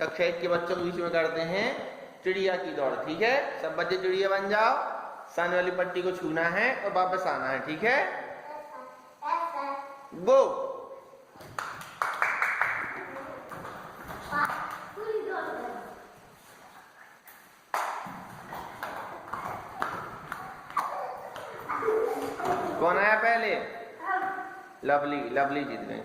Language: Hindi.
कक्षा 1 के बच्चों के बीच में करते हैं चिड़िया की दौड़। ठीक है, सब बच्चे चिड़िया बन जाओ, सामने वाली पट्टी को छूना है और वापस आना है। ठीक है, गो। कौन आया पहले? लवली, लवली जीत गए।